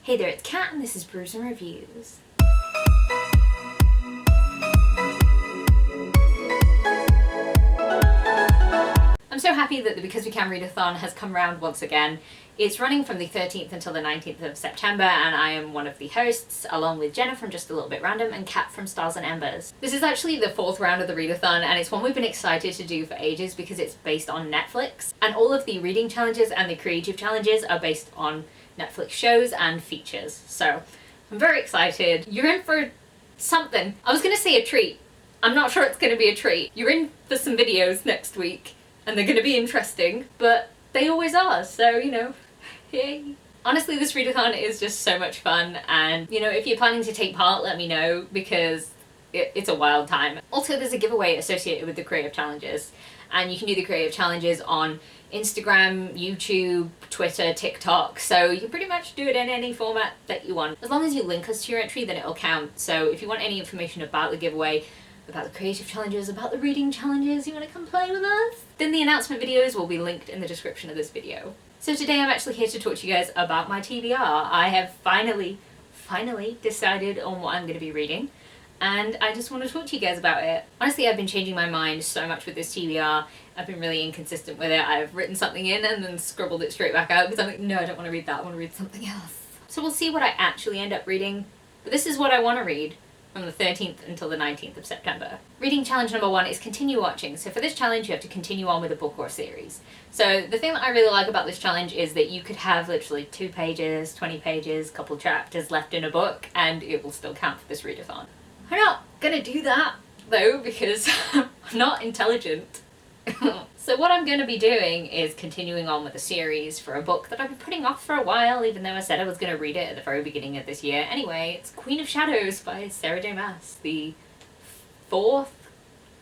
Hey there, it's Kat and this is Brews and Reviews. I'm so happy that the Because We Can Readathon has come round once again. It's running from the 13th until the 19th of September and I am one of the hosts, along with Jenna from Just a Little Bit Random and Kat from Stars and Embers. This is actually the 4th round of the readathon and it's one we've been excited to do for ages because it's based on Netflix, and all of the reading challenges and the creative challenges are based on Netflix shows and features. So I'm very excited. You're in for something. I was going to say a treat. I'm not sure it's going to be a treat. You're in for some videos next week and they're going to be interesting, but they always are, so you know, yay. Honestly, this readathon is just so much fun, and you know, if you're planning to take part, let me know because it's a wild time. Also, there's a giveaway associated with the creative challenges, and you can do the creative challenges on Instagram, YouTube, Twitter, TikTok, so you can pretty much do it in any format that you want. As long as you link us to your entry, then it'll count. So if you want any information about the giveaway, about the creative challenges, about the reading challenges, you want to come play with us, then the announcement videos will be linked in the description of this video. So today I'm actually here to talk to you guys about my TBR. I have finally decided on what I'm going to be reading, and I just want to talk to you guys about it. Honestly, I've been changing my mind so much with this TBR. I've been really inconsistent with it. I've written something in and then scribbled it straight back out because I'm like, no, I don't want to read that, I want to read something else. So we'll see what I actually end up reading, but this is what I want to read from the 13th until the 19th of September. Reading challenge number 1 is continue watching. So for this challenge you have to continue on with a book or series. So the thing that I really like about this challenge is that you could have literally 2 pages, 20 pages, couple chapters left in a book and it will still count for this readathon. I'm not gonna do that though because I'm not intelligent. So what I'm going to be doing is continuing on with a series for a book that I've been putting off for a while, even though I said I was going to read it at the very beginning of this year. Anyway, it's Queen of Shadows by Sarah J. Maas, the 4th,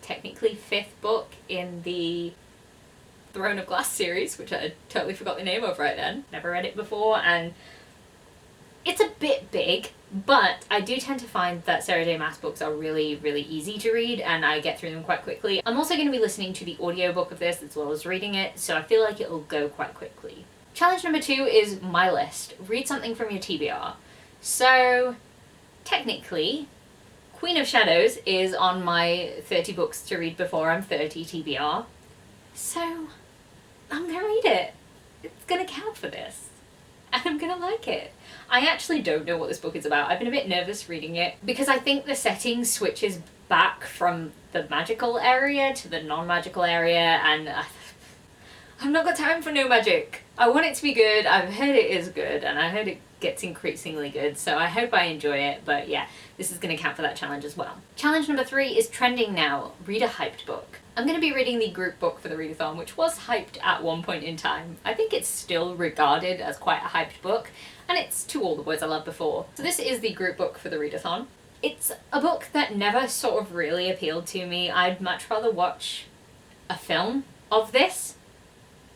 technically 5th book in the Throne of Glass series, which I totally forgot the name of right then. Never read it before, and it's a bit big, but I do tend to find that Sarah J. Maas books are really, really easy to read and I get through them quite quickly. I'm also going to be listening to the audiobook of this as well as reading it, so I feel like it'll go quite quickly. Challenge number 2 is my list. Read something from your TBR. So, technically, Queen of Shadows is on my 30 books to read before I'm 30 TBR. So, I'm going to read it. It's going to count for this. And I'm gonna like it. I actually don't know what this book is about. I've been a bit nervous reading it because I think the setting switches back from the magical area to the non-magical area, and I've not got time for no magic. I want it to be good. I've heard it is good and I heard it gets increasingly good, so I hope I enjoy it, but yeah, this is going to count for that challenge as well. Challenge number 3 is trending now. Read a hyped book. I'm going to be reading the group book for the readathon, which was hyped at one point in time. I think it's still regarded as quite a hyped book, and it's To All the Boys I Loved Before. So this is the group book for the readathon. It's a book that never sort of really appealed to me. I'd much rather watch a film of this,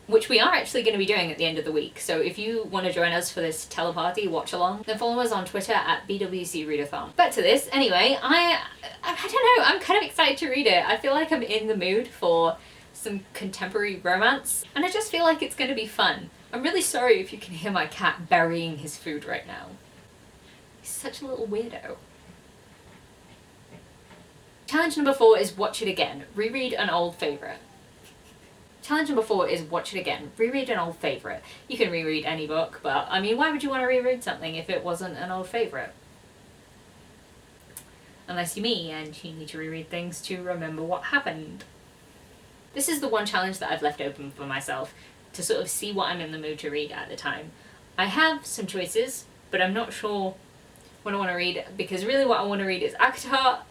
which we are actually going to be doing at the end of the week. So if you want to join us for this teleparty watch along, then follow us on Twitter at BWC Readathon. Back to this, anyway, I don't know, I'm kind of excited to read it. I feel like I'm in the mood for some contemporary romance, and I just feel like it's going to be fun. I'm really sorry if you can hear my cat burying his food right now. He's such a little weirdo. Challenge number 4 is watch it again. Reread an old favourite. Challenge number 4 is watch it again. Reread an old favourite. You can reread any book, but I mean, why would you want to reread something if it wasn't an old favourite? Unless you're me and you need to reread things to remember what happened. This is the one challenge that I've left open for myself to sort of see what I'm in the mood to read at the time. I have some choices, but I'm not sure what I want to read, because really what I want to read is ACOTAR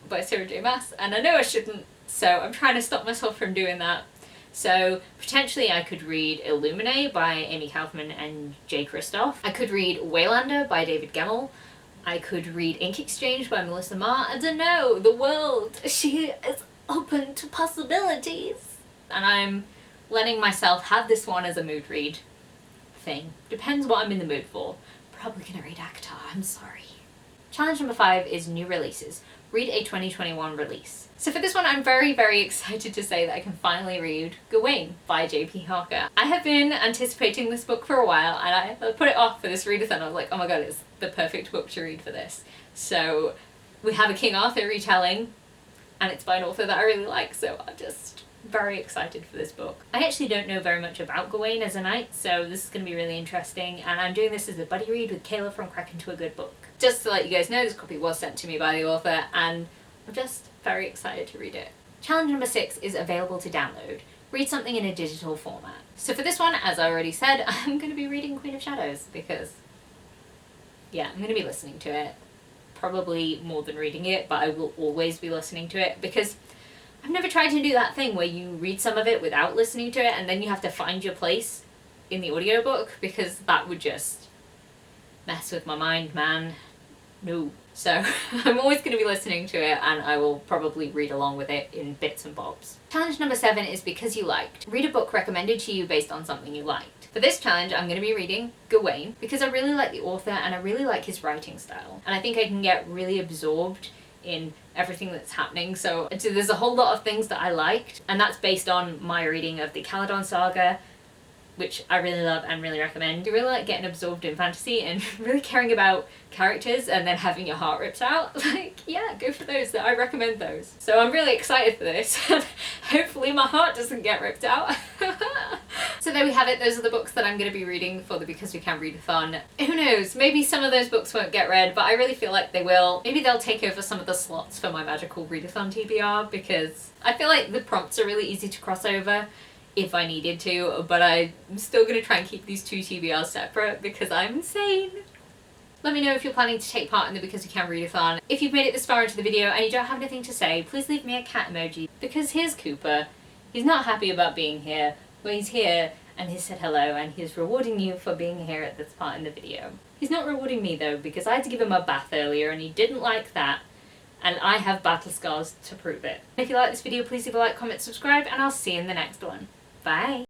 by Sarah J. Maas, and I know I shouldn't, so I'm trying to stop myself from doing that. So potentially I could read Illuminae by Amy Kaufman and Jay Kristoff. I could read Waylander by David Gemmell. I could read Ink Exchange by Melissa Ma. I don't know, the world, she is open to possibilities. And I'm letting myself have this one as a mood read thing. Depends what I'm in the mood for. Probably gonna read ACOTAR, I'm sorry. Challenge number 5 is new releases. read a 2021 release. So for this one, I'm very, very excited to say that I can finally read Gawain by J.P. Harker. I have been anticipating this book for a while, and I put it off for this readathon. I was like, oh my god, it's the perfect book to read for this. So we have a King Arthur retelling, and it's by an author that I really like, so I'm just very excited for this book. I actually don't know very much about Gawain as a knight, so this is going to be really interesting, and I'm doing this as a buddy read with Kayla from Crack Into a Good Book. Just to let you guys know, this copy was sent to me by the author, and I'm just very excited to read it. Challenge number 6 is available to download. Read something in a digital format. So for this one, as I already said, I'm going to be reading Queen of Shadows because, yeah, I'm going to be listening to it. Probably more than reading it, but I will always be listening to it because I've never tried to do that thing where you read some of it without listening to it and then you have to find your place in the audiobook, because that would just mess with my mind, man. No. So I'm always going to be listening to it, and I will probably read along with it in bits and bobs. Challenge number 7 is Because You Liked. Read a book recommended to you based on something you liked. For this challenge, I'm going to be reading Gawain because I really like the author and I really like his writing style. And I think I can get really absorbed in everything that's happening. So there's a whole lot of things that I liked, and that's based on my reading of the Caledon Saga, which I really love and really recommend. You really like getting absorbed in fantasy and really caring about characters and then having your heart ripped out. Like, yeah, go for those. I recommend those. So I'm really excited for this. Hopefully my heart doesn't get ripped out. So there we have it. Those are the books that I'm going to be reading for the Because We Can Readathon. Who knows? Maybe some of those books won't get read, but I really feel like they will. Maybe they'll take over some of the slots for my magical readathon TBR, because I feel like the prompts are really easy to cross over if I needed to, but I'm still going to try and keep these two TBRs separate because I'm insane. Let me know if you're planning to take part in the Because We Can Readathon. If you've made it this far into the video and you don't have anything to say, please leave me a cat emoji, because here's Cooper. He's not happy about being here, but he's here and he said hello and he's rewarding you for being here at this part in the video. He's not rewarding me though, because I had to give him a bath earlier and he didn't like that, and I have battle scars to prove it. If you like this video, please leave a like, comment, subscribe, and I'll see you in the next one. Bye!